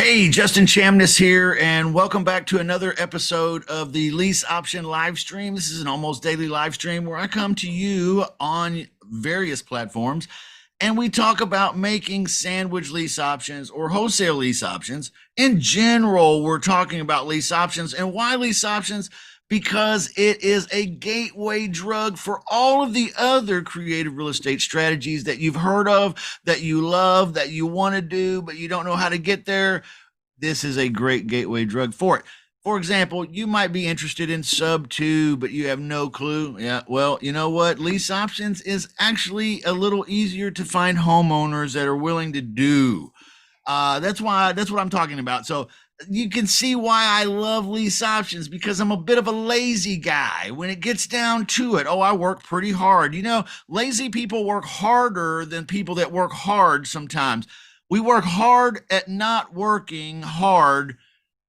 Hey, Justin Chamness here, and welcome back to another episode of the Lease Option live stream. This is an almost daily live stream where I come to you on various platforms and we talk about making sandwich lease options or wholesale lease options. In general, we're talking about lease options and why lease options? Because it is a gateway drug for all of the other creative real estate strategies that you've heard of, that you love, that you want to do, but you don't know how to get there. This is a great gateway drug for it. For example, you might be interested in sub two, but you have no clue. Yeah, well, you know what? Lease options is actually a little easier to find homeowners that are willing to do. That's what I'm talking about. So you can see why I love lease options, because I'm a bit of a lazy guy when it gets down to it. Oh, I work pretty hard. Lazy people work harder than people that work hard sometimes. We work hard at not working hard,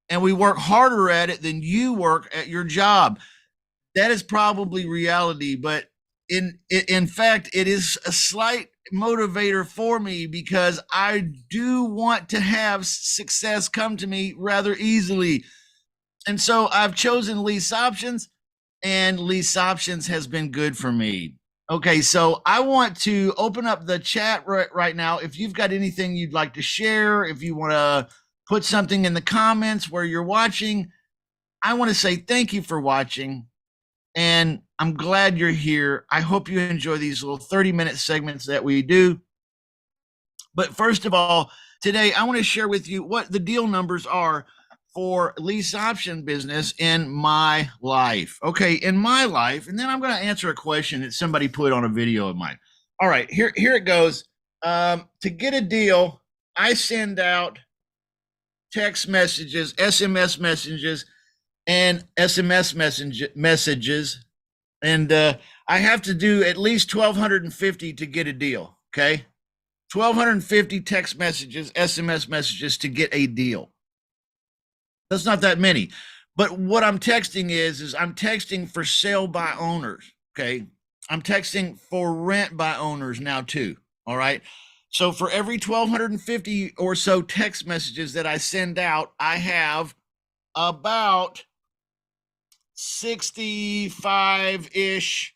and we work harder at it than you work at your job. That is probably reality, but in fact, it is a slight motivator for me because I do want to have success come to me rather easily. And so I've chosen lease options, and lease options has been good for me. Okay, so I want to open up the chat right now. If you've got anything you'd like to share, if you want to put something in the comments where you're watching, I want to say thank you for watching. And I'm glad you're here. I hope you enjoy these little 30-minute segments that we do. But first of all, today I want to share with you what the deal numbers are for lease option business in my life. Okay, in my life, and then I'm going to answer a question that somebody put on a video of mine. All right, here it goes. To get a deal, I send out text messages, SMS messages, and SMS messages, and I have to do at least 1,250 to get a deal. Okay, 1,250 text messages, SMS messages to get a deal. That's not that many, but what I'm texting is I'm texting for sale by owners. Okay, I'm texting for rent by owners now too. All right. So for every 1,250 or so text messages that I send out, I have about 65-ish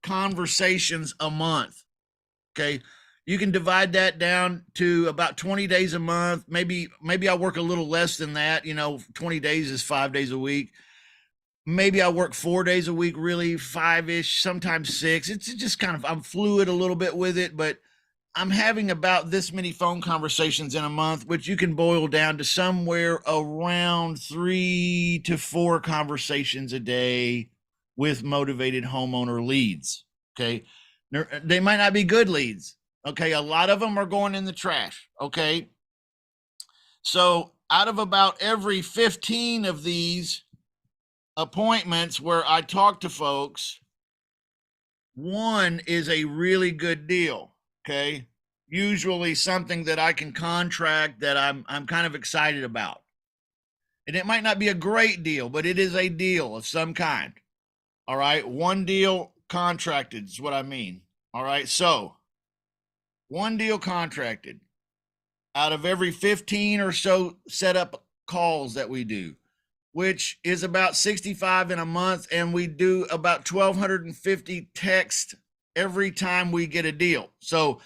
conversations a month. Okay, you can divide that down to about 20 days a month. Maybe I work a little less than that. 20 days is 5 days a week. Maybe I work 4 days a week, really 5-ish, sometimes 6. It's just kind of, I'm fluid a little bit with it, but I'm having about this many phone conversations in a month, which you can boil down to somewhere around 3 to 4 conversations a day with motivated homeowner leads. Okay. They might not be good leads. Okay. A lot of them are going in the trash. Okay. So out of about every 15 of these appointments where I talk to folks, one is a really good deal. Okay, usually something that I can contract that I'm kind of excited about. And it might not be a great deal, but it is a deal of some kind. All right, one deal contracted is what I mean. All right, so one deal contracted out of every 15 or so setup calls that we do, which is about 65 in a month, and we do about 1,250 texts every time we get a deal. So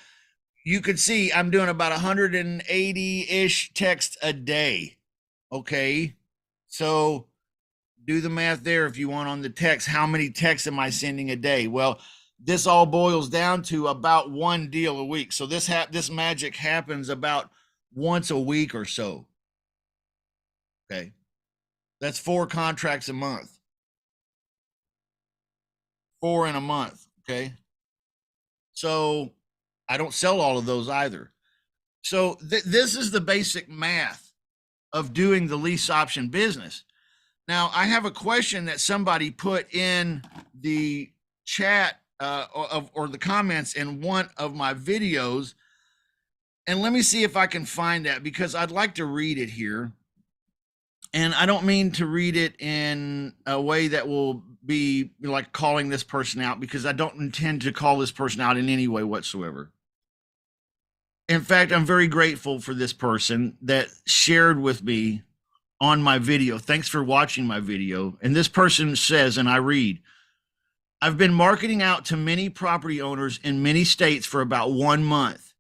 you could see I'm doing about 180-ish texts a day. Okay. So do the math there if you want on the text. How many texts am I sending a day? Well, this all boils down to about one deal a week. So this magic happens about once a week or so. Okay. That's 4 contracts a month. 4 in a month. Okay. So I don't sell all of those either. So this is the basic math of doing the lease option business. Now, I have a question that somebody put in the chat or the comments in one of my videos. And let me see if I can find that, because I'd like to read it here. And I don't mean to read it in a way that will be like calling this person out, because I don't intend to call this person out in any way whatsoever. In fact, I'm very grateful for this person that shared with me on my video. Thanks for watching my video. And this person says, and I read, I've been marketing out to many property owners in many states for about 1 month.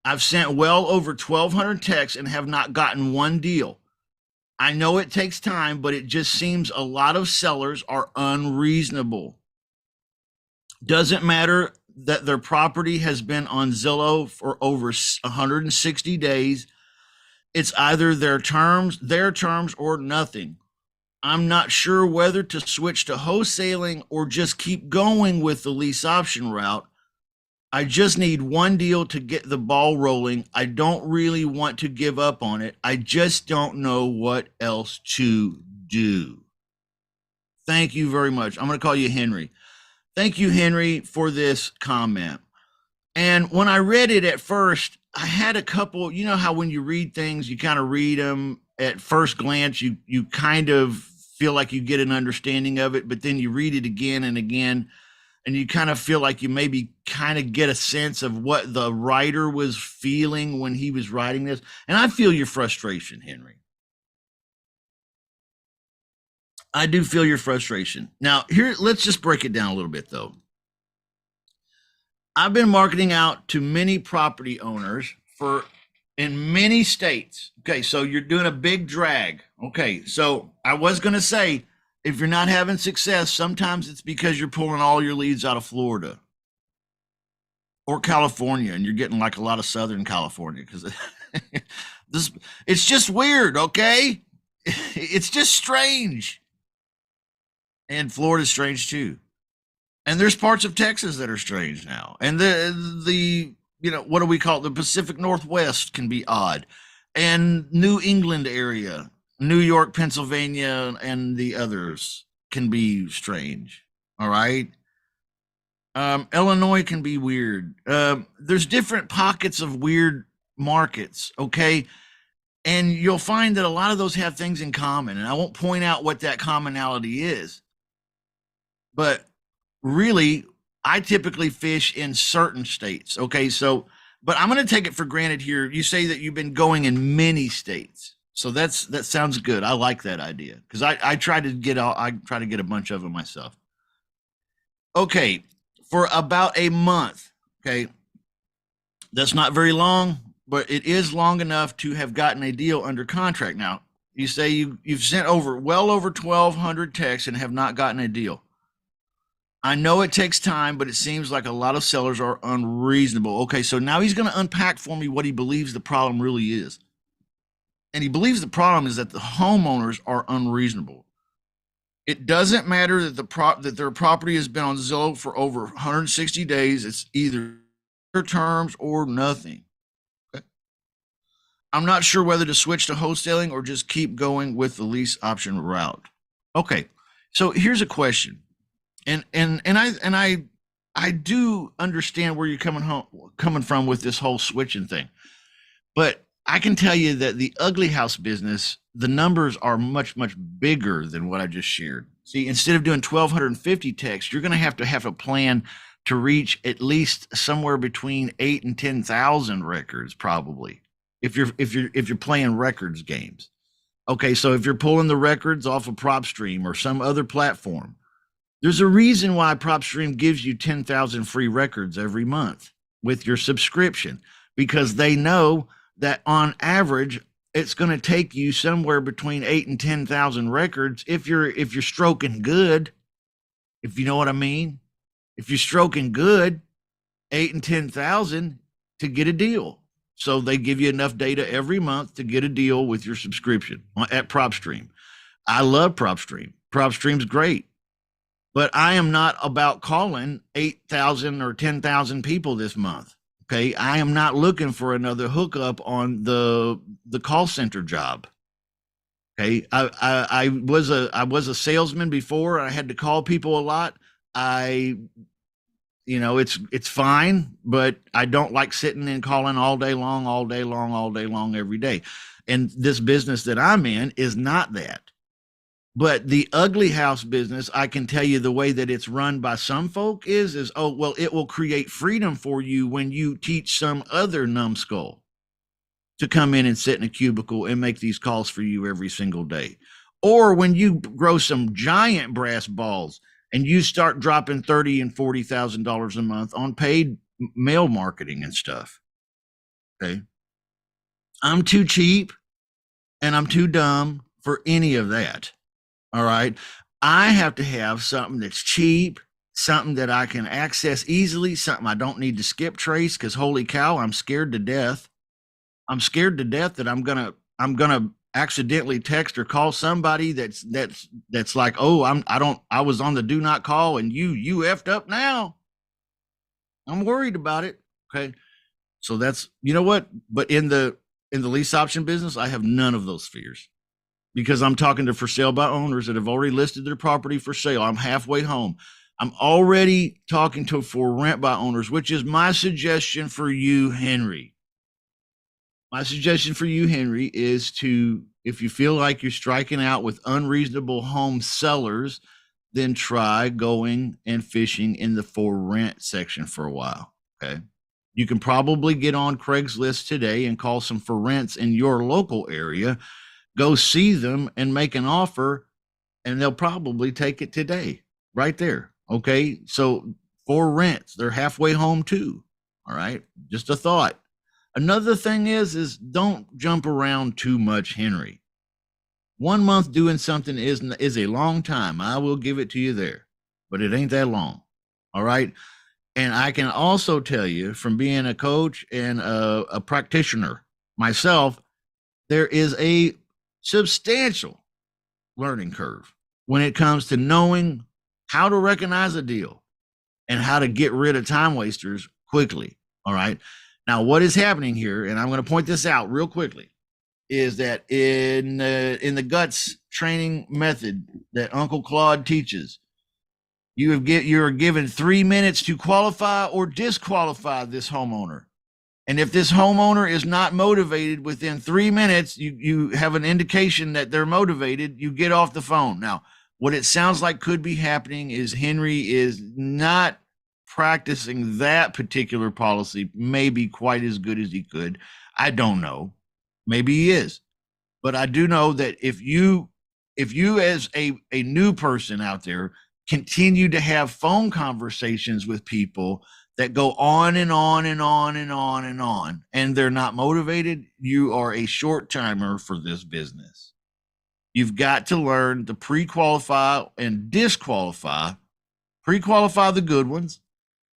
I've sent well over 1,200 texts and have not gotten one deal. I know it takes time, but it just seems a lot of sellers are unreasonable. Doesn't matter that their property has been on Zillow for over 160 days. It's either their terms or nothing. I'm not sure whether to switch to wholesaling or just keep going with the lease option route. I just need one deal to get the ball rolling. I don't really want to give up on it. I just don't know what else to do. Thank you very much. I'm going to call you Henry. Thank you, Henry, for this comment. And when I read it at first, I had a couple, you know how when you read things, you kind of read them at first glance, you kind of feel like you get an understanding of it, but then you read it again and again, and you kind of feel like you maybe kind of get a sense of what the writer was feeling when he was writing this. And I feel your frustration, Henry. I do feel your frustration. Now, here, let's just break it down a little bit, though. I've been marketing out to many property owners in many states. Okay, so you're doing a big drag. Okay, so I was going to say, if you're not having success, sometimes it's because you're pulling all your leads out of Florida or California, and you're getting like a lot of Southern California because it's just weird. Okay, it's just strange, and Florida's strange too. And there's parts of Texas that are strange now, and the what do we call it? The Pacific Northwest can be odd, and New England area, New York, Pennsylvania, and the others can be strange. All right. Illinois can be weird. There's different pockets of weird markets. Okay. And you'll find that a lot of those have things in common. And I won't point out what that commonality is. But really, I typically fish in certain states. Okay. So, but I'm going to take it for granted here. You say that you've been going in many states. So that sounds good. I like that idea because I try to get a bunch of them myself. Okay, for about a month. Okay, that's not very long, but it is long enough to have gotten a deal under contract. Now you say you've sent well over 1,200 texts and have not gotten a deal. I know it takes time, but it seems like a lot of sellers are unreasonable. Okay, so now he's going to unpack for me what he believes the problem really is. And he believes the problem is that the homeowners are unreasonable. It doesn't matter that their property has been on Zillow for over 160 days. It's either their terms or nothing. Okay? I'm not sure whether to switch to wholesaling or just keep going with the lease option route. Okay, so here's a question, and I do understand where you're coming from with this whole switching thing, but I can tell you that the ugly house business, the numbers are much, much bigger than what I just shared. See, instead of doing 1,250 texts, you're going to have a plan to reach at least somewhere between 8 and 10,000 records, probably, if you're playing records games. Okay, so if you're pulling the records off of PropStream or some other platform, there's a reason why PropStream gives you 10,000 free records every month with your subscription, because they know that on average, it's going to take you somewhere between 8 and 10,000 records if you're stroking good, if you know what I mean. If you're stroking good, 8 and 10,000 to get a deal. So they give you enough data every month to get a deal with your subscription at PropStream. I love PropStream. PropStream's great, but I am not about calling 8,000 or 10,000 people this month. Okay, I am not looking for another hookup on the call center job. Okay, I was a salesman before. I had to call people a lot. It's fine, but I don't like sitting and calling all day long, every day. And this business that I'm in is not that. But the ugly house business, I can tell you the way that it's run by some folk is, oh, well, it will create freedom for you when you teach some other numbskull to come in and sit in a cubicle and make these calls for you every single day. Or when you grow some giant brass balls and you start dropping $30,000 and $40,000 a month on paid mail marketing and stuff. Okay. I'm too cheap and I'm too dumb for any of that. All right. I have to have something that's cheap, something that I can access easily, something I don't need to skip trace, because holy cow, I'm scared to death. I'm scared to death that I'm gonna accidentally text or call somebody that's like, oh, I was on the do not call and you effed up now. I'm worried about it. Okay. So that's, you know what? But in the lease option business, I have none of those fears, because I'm talking to for sale by owners that have already listed their property for sale. I'm halfway home. I'm already talking to for rent by owners, which is my suggestion for you, Henry. My suggestion for you, Henry, is to, if you feel like you're striking out with unreasonable home sellers, then try going and fishing in the for rent section for a while. Okay. You can probably get on Craigslist today and call some for rents in your local area, go see them and make an offer, and they'll probably take it today, right there. Okay. So for rents, they're halfway home too. All right. Just a thought. Another thing is don't jump around too much, Henry. 1 month doing something is a long time. I will give it to you there, but it ain't that long. All right. And I can also tell you from being a coach and a practitioner myself, there is a substantial learning curve when it comes to knowing how to recognize a deal and how to get rid of time wasters quickly. All right. Now, what is happening here, and I'm going to point this out real quickly, is that in the guts training method that Uncle Claude teaches, you're given 3 minutes to qualify or disqualify this homeowner. And if this homeowner is not motivated within 3 minutes, you have an indication that they're motivated, you get off the phone. Now, what it sounds like could be happening is Henry is not practicing that particular policy maybe quite as good as he could. I don't know. Maybe he is. But I do know that if you as a new person out there continue to have phone conversations with people that go on and on and on and on and on, and they're not motivated, you are a short timer for this business. You've got to learn to pre-qualify and disqualify, pre-qualify the good ones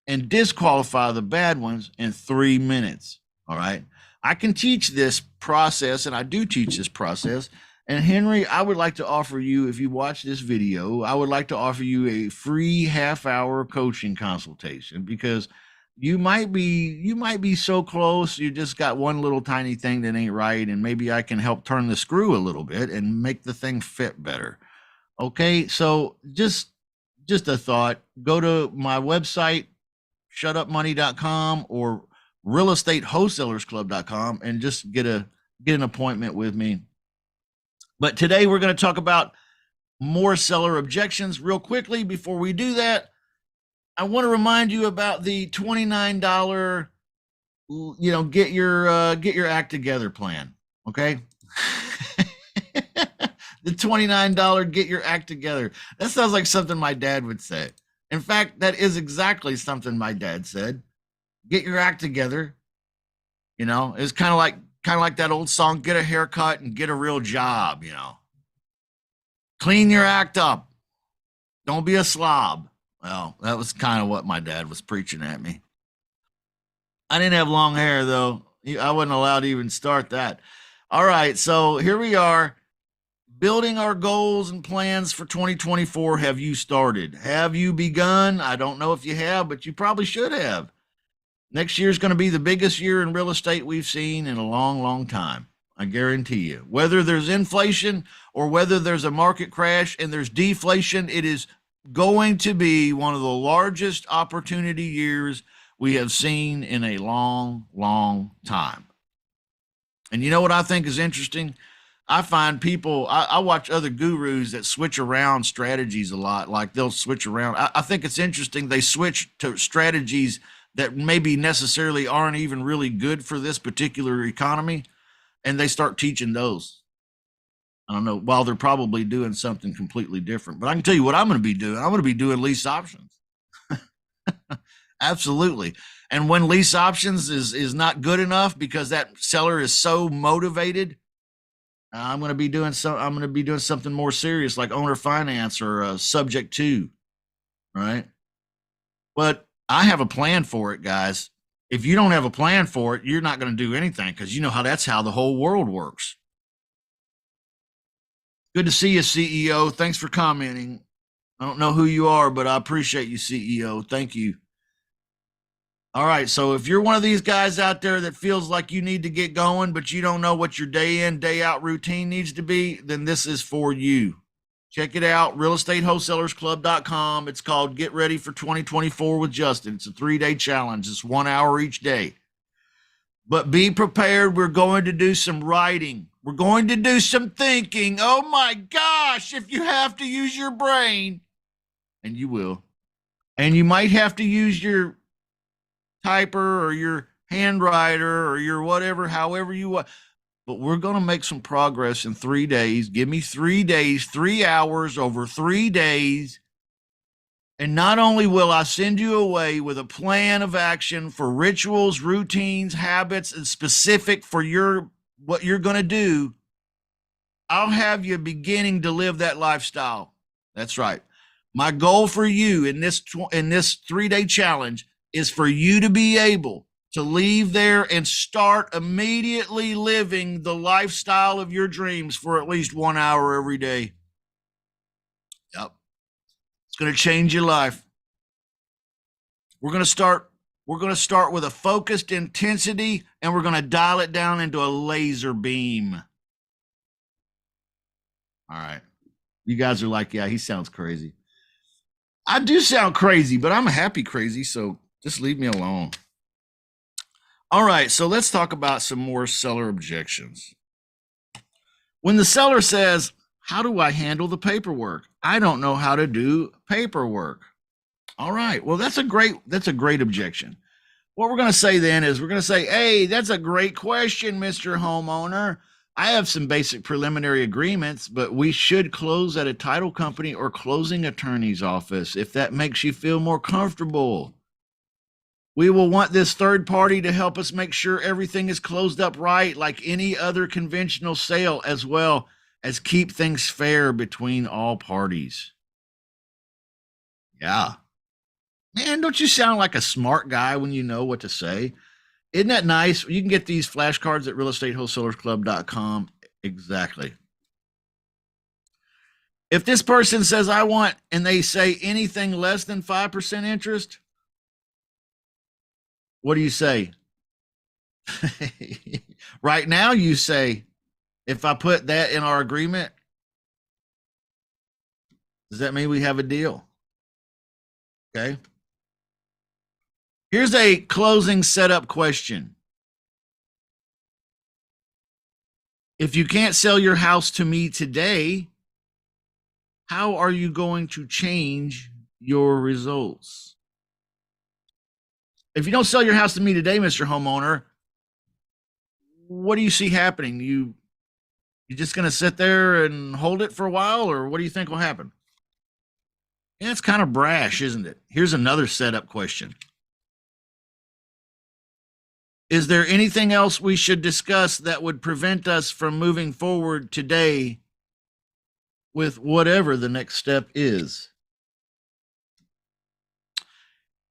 and disqualify the bad ones in 3 minutes. All right. I can teach this process, and I do teach this process. And Henry, I would like to offer you, if you watch this video, I would like to offer you a free half-hour coaching consultation, because you might be so close, you just got one little tiny thing that ain't right, and maybe I can help turn the screw a little bit and make the thing fit better. Okay, so just a thought. Go to my website, shutupmoney.com or realestatewholesalersclub.com, and just get an appointment with me. But today we're going to talk about more seller objections. Real quickly, before we do that, I want to remind you about the $29, get your act together plan. Okay. The $29 get your act together. That sounds like something my dad would say. In fact, that is exactly something my dad said. Get your act together. It's kind of like that old song, get a haircut and get a real job, Clean your act up. Don't be a slob. Well, that was kind of what my dad was preaching at me. I didn't have long hair, though. I wasn't allowed to even start that. All right, so here we are. Building our goals and plans for 2024. Have you started? Have you begun? I don't know if you have, but you probably should have. Next year is going to be the biggest year in real estate we've seen in a long, long time. I guarantee you. Whether there's inflation or whether there's a market crash and there's deflation, it is going to be one of the largest opportunity years we have seen in a long, long time. And you know what I think is interesting? I find people, I watch other gurus that switch around strategies a lot. Like they'll switch around. I think it's interesting. They switch to strategies that maybe necessarily aren't even really good for this particular economy, and they start teaching those. I don't know, while they're probably doing something completely different. But I can tell you what I'm going to be doing. I'm going to be doing lease options. Absolutely. And when lease options is not good enough because that seller is so motivated, I'm going to be doing something more serious like owner finance or subject to, right? But I have a plan for it, guys. If you don't have a plan for it, you're not going to do anything because you know how that's how the whole world works. Good to see you, CEO. Thanks for commenting. I don't know who you are, but I appreciate you, CEO. Thank you. All right. So if you're one of these guys out there that feels like you need to get going, but you don't know what your day in, day out routine needs to be, then this is for you. Check it out, realestatewholesalersclub.com. It's called Get Ready for 2024 with Justin. It's a 3-day challenge. It's 1 hour each day. But be prepared. We're going to do some writing. We're going to do some thinking. Oh my gosh, if you have to use your brain, and you will, and you might have to use your typer or your handwriter or your whatever, however you want. But we're going to make some progress in 3 days. Give me 3 days, 3 hours over 3 days. And not only will I send you away with a plan of action for rituals, routines, habits, and specific for what you're going to do, I'll have you beginning to live that lifestyle. That's right. My goal for you in this 3-day challenge is for you to be able to leave there and start immediately living the lifestyle of your dreams for at least 1 hour every day. Yep. It's going to change your life. We're going to start with a focused intensity, and we're going to dial it down into a laser beam. All right. You guys are like, yeah, he sounds crazy. I do sound crazy, but I'm a happy crazy, so just leave me alone. All right, so let's talk about some more seller objections. When the seller says, how do I handle the paperwork? I don't know how to do paperwork. All right, well, that's a great objection. What we're going to say then is we're going to say, hey, that's a great question, Mr. Homeowner. I have some basic preliminary agreements, but we should close at a title company or closing attorney's office if that makes you feel more comfortable. We will want this third party to help us make sure everything is closed up right, like any other conventional sale, as well as keep things fair between all parties. Yeah. Man, don't you sound like a smart guy when you know what to say? Isn't that nice? You can get these flashcards at realestatewholesalersclub.com. Exactly. If this person says, I want, and they say anything less than 5% interest, what do you say? Right now, you say, if I put that in our agreement, does that mean we have a deal? Okay. Here's a closing setup question. If you can't sell your house to me today, how are you going to change your results? If you don't sell your house to me today, Mr. Homeowner, what do you see happening? You just going to sit there and hold it for a while, or what do you think will happen? Yeah, it's kind of brash, isn't it? Here's another setup question. Is there anything else we should discuss that would prevent us from moving forward today with whatever the next step is?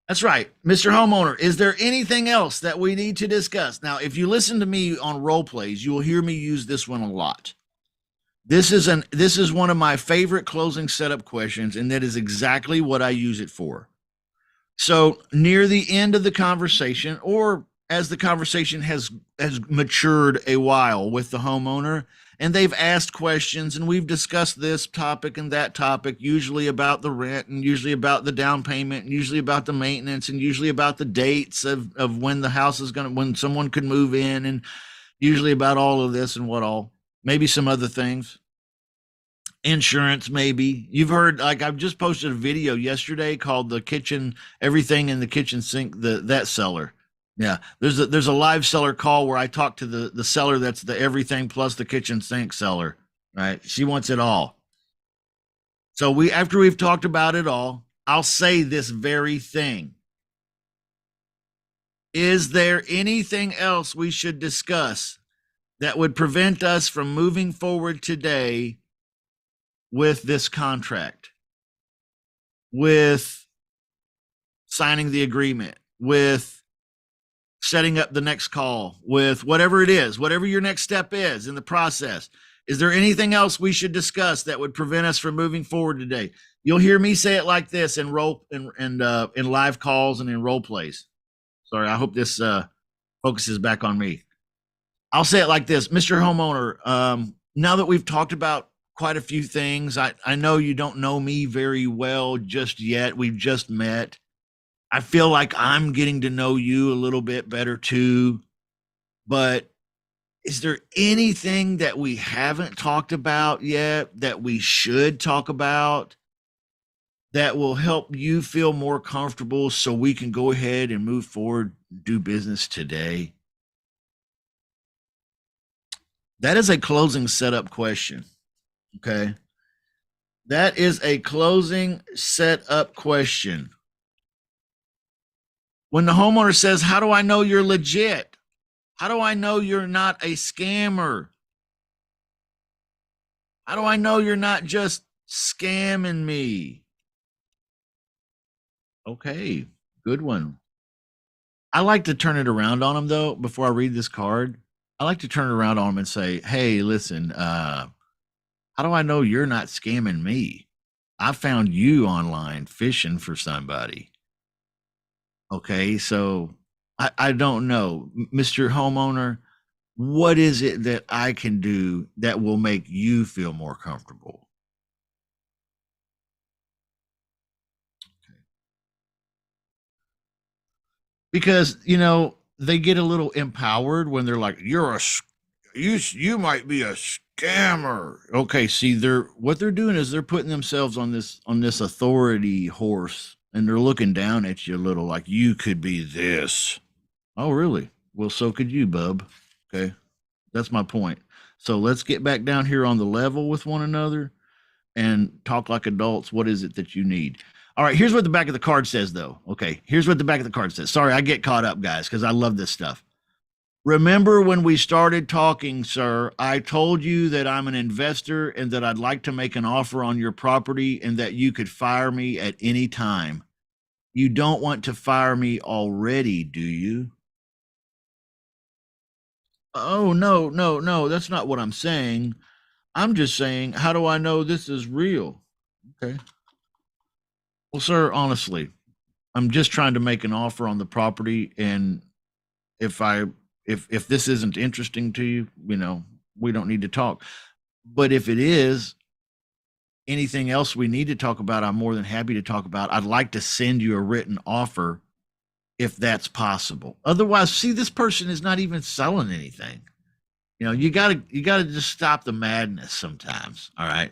That's right. Mr. Homeowner, is there anything else that we need to discuss? Now, if you listen to me on role plays, you will hear me use this one a lot. This is one of my favorite closing setup questions, and that is exactly what I use it for. So near the end of the conversation, or as the conversation has matured a while with the homeowner, and they've asked questions, and we've discussed this topic and that topic, usually about the rent, and usually about the down payment, and usually about the maintenance, and usually about the dates of when the house is when someone could move in, and usually about all of this and what all. maybe some other things. Insurance, maybe. You've heard, like, I've just posted a video yesterday called the kitchen, everything in the kitchen sink, that seller. Yeah, there's a live seller call where I talk to the seller that's the everything plus the kitchen sink seller, right? She wants it all. So we after we've talked about it all, I'll say this very thing. Is there anything else we should discuss that would prevent us from moving forward today with this contract, with signing the agreement, with setting up the next call, with whatever it is, whatever your next step is in the process? Is there anything else we should discuss that would prevent us from moving forward today? You'll hear me say it like this in in live calls and in role plays. Sorry, I hope this focuses back on me. I'll say it like this, Mr. Homeowner. Now that we've talked about quite a few things, I know you don't know me very well just yet. We've just met. I feel like I'm getting to know you a little bit better too. But is there anything that we haven't talked about yet that we should talk about that will help you feel more comfortable so we can go ahead and move forward, do business today? That is a closing setup question. Okay. That is a closing setup question. When the homeowner says, how do I know you're legit? How do I know you're not a scammer? How do I know you're not just scamming me? Okay, good one. I like to turn it around on them though. Before I read this card, I like to turn it around on them and say, hey, listen, how do I know you're not scamming me? I found you online fishing for somebody. Okay, so I don't know, Mr. Homeowner, what is it that I can do that will make you feel more comfortable? Because, they get a little empowered when they're like, you might be a scammer. Okay, see, what they're doing is they're putting themselves on this authority horse, and they're looking down at you a little like you could be this. Oh, really? Well, so could you, bub. Okay. That's my point. So let's get back down here on the level with one another and talk like adults. What is it that you need? All right, here's what the back of the card says, though. Okay, here's what the back of the card says. Sorry, I get caught up, guys, because I love this stuff. Remember when we started talking, sir, I told you that I'm an investor and that I'd like to make an offer on your property and that you could fire me at any time. You don't want to fire me already, do you? Oh, no, no, no, that's not what I'm saying. I'm just saying, how do I know this is real? Okay. Well, sir, honestly, I'm just trying to make an offer on the property, and if I if this isn't interesting to you, we don't need to talk. But if it is, anything else we need to talk about, I'm more than happy to talk about. I'd like to send you a written offer if that's possible. Otherwise, see, this person is not even selling anything. You gotta just stop the madness sometimes. All right.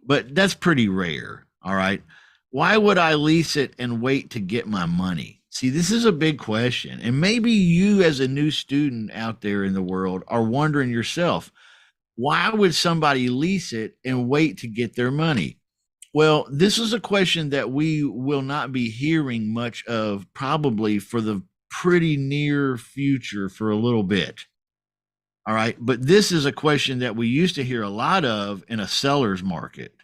But that's pretty rare. All right. Why would I lease it and wait to get my money? See, this is a big question. And maybe you, as a new student out there in the world, are wondering yourself, why would somebody lease it and wait to get their money? Well, this is a question that we will not be hearing much of probably for the pretty near future for a little bit. All right. But this is a question that we used to hear a lot of in a seller's market.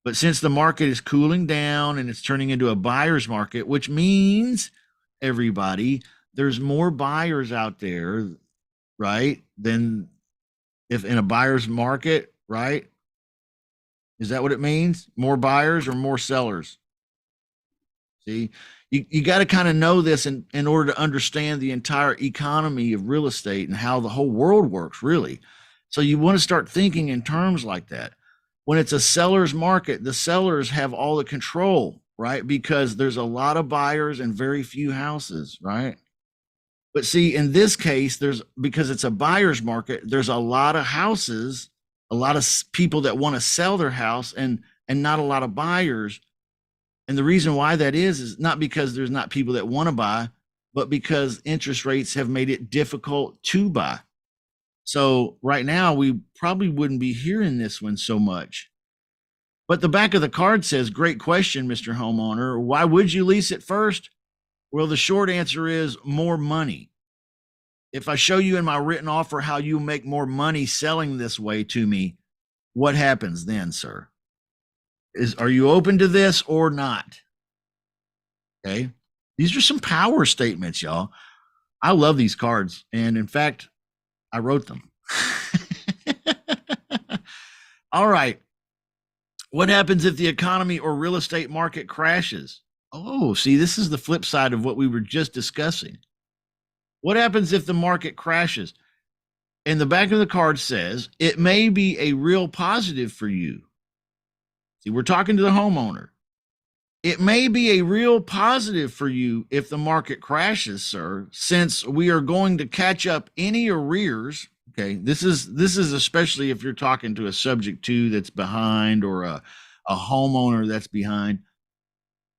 But since the market is cooling down and it's turning into a buyer's market, which means everybody, there's more buyers out there, right? Than if in a buyer's market, right? Is that what it means? More buyers or more sellers? See, you got to kind of know this in order to understand the entire economy of real estate and how the whole world works, really. So you want to start thinking in terms like that. When it's a seller's market, the sellers have all the control, right? Because there's a lot of buyers and very few houses, right? But see, in this case, because it's a buyer's market, there's a lot of houses, a lot of people that want to sell their house, and not a lot of buyers. And the reason why that is not because there's not people that want to buy, but because interest rates have made it difficult to buy. So right now, we probably wouldn't be hearing this one so much. But the back of the card says, great question, Mr. Homeowner. Why would you lease it first? Well, the short answer is more money. If I show you in my written offer how you make more money selling this way to me, what happens then, sir? Are you open to this or not? Okay. These are some power statements, y'all. I love these cards. And in fact, I wrote them. All right. What happens if the economy or real estate market crashes? Oh, see, this is the flip side of what we were just discussing. What happens if the market crashes? And the back of the card says, it may be a real positive for you. See, we're talking to the homeowner. It may be a real positive for you if the market crashes, sir, since we are going to catch up any arrears. Okay, this is especially if you're talking to a subject to that's behind, or a homeowner that's behind,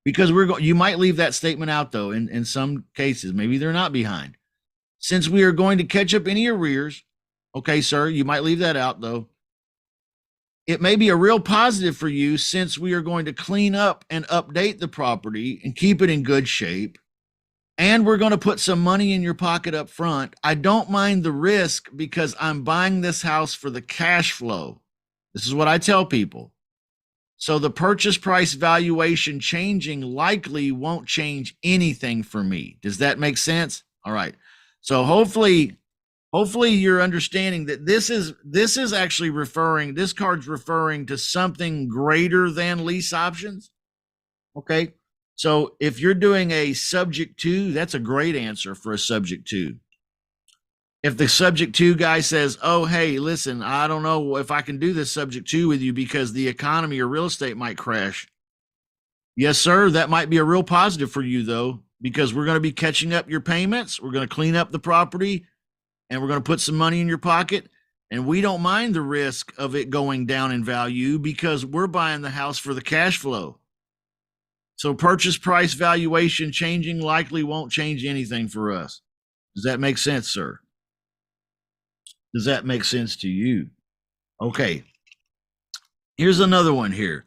because you might leave that statement out though. In some cases, maybe they're not behind. Since we are going to catch up any arrears, okay, sir, you might leave that out though. It may be a real positive for you since we are going to clean up and update the property and keep it in good shape. And we're going to put some money in your pocket up front. I don't mind the risk because I'm buying this house for the cash flow. This is what I tell people. So the purchase price valuation changing likely won't change anything for me. Does that make sense? All right. So hopefully you're understanding that this is actually this card's referring to something greater than lease options. Okay. So if you're doing a subject to, that's a great answer for a subject to. If the subject to guy says, oh, hey, listen, I don't know if I can do this subject to with you because the economy or real estate might crash. Yes, sir. That might be a real positive for you, though, because we're going to be catching up your payments. We're going to clean up the property, and we're going to put some money in your pocket. And we don't mind the risk of it going down in value because we're buying the house for the cash flow. So purchase price valuation changing likely won't change anything for us. Does that make sense, sir? Does that make sense to you? Okay. Here's another one here.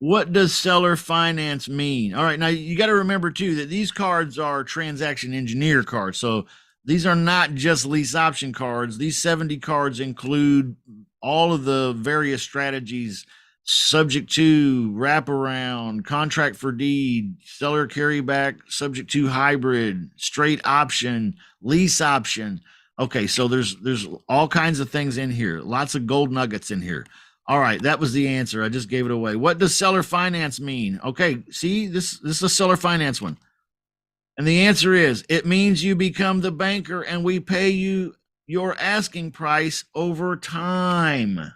What does seller finance mean? All right. Now you got to remember too that these cards are transaction engineer cards. So these are not just lease option cards. These 70 cards include all of the various strategies: subject to, wraparound, contract for deed, seller carryback, subject to hybrid, straight option, lease option. Okay, so there's all kinds of things in here. Lots of gold nuggets in here. All right, that was the answer. I just gave it away. What does seller finance mean? Okay, see, this is a seller finance one. And the answer is, it means you become the banker and we pay you your asking price over time.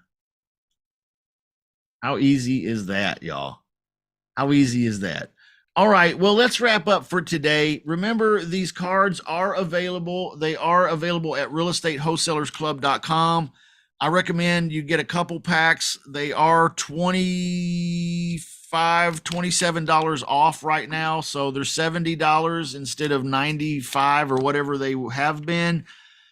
How easy is that, y'all? How easy is that? All right, well, let's wrap up for today. Remember, these cards are available. They are available at realestatewholesalersclub.com. I recommend you get a couple packs. They are $25, $27 off right now. So they're $70 instead of $95 or whatever they have been.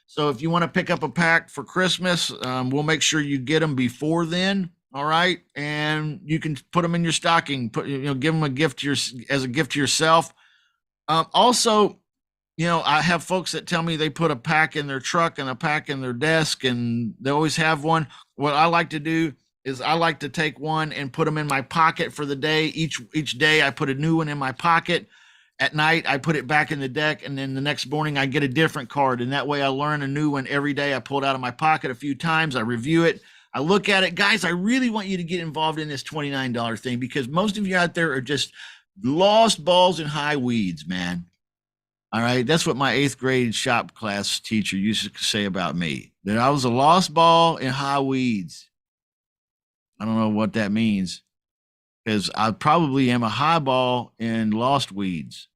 So if you want to pick up a pack for Christmas, we'll make sure you get them before then. All right. And you can put them in your stocking, give them a gift as a gift to yourself. Also, I have folks that tell me they put a pack in their truck and a pack in their desk and they always have one. What I like to do is I like to take one and put them in my pocket for the day. Each day I put a new one in my pocket. At night, I put it back in the deck, and then the next morning I get a different card. And that way I learn a new one every day. I pull it out of my pocket a few times. I review it. I look at it. Guys, I really want you to get involved in this $29 thing because most of you out there are just lost balls in high weeds, man. All right. That's what my 8th grade shop class teacher used to say about me, that I was a lost ball in high weeds. I don't know what that means, because I probably am a high ball in lost weeds.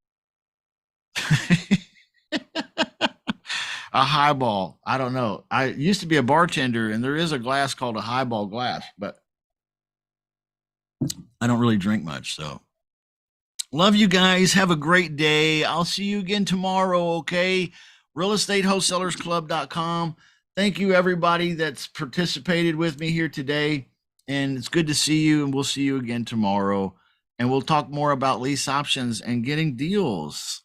A highball. I don't know. I used to be a bartender, and there is a glass called a highball glass, but I don't really drink much. So, love you guys. Have a great day. I'll see you again tomorrow. Okay. Realestatewholesaler'sclub.com. Thank you, everybody that's participated with me here today. And it's good to see you. And we'll see you again tomorrow. And we'll talk more about lease options and getting deals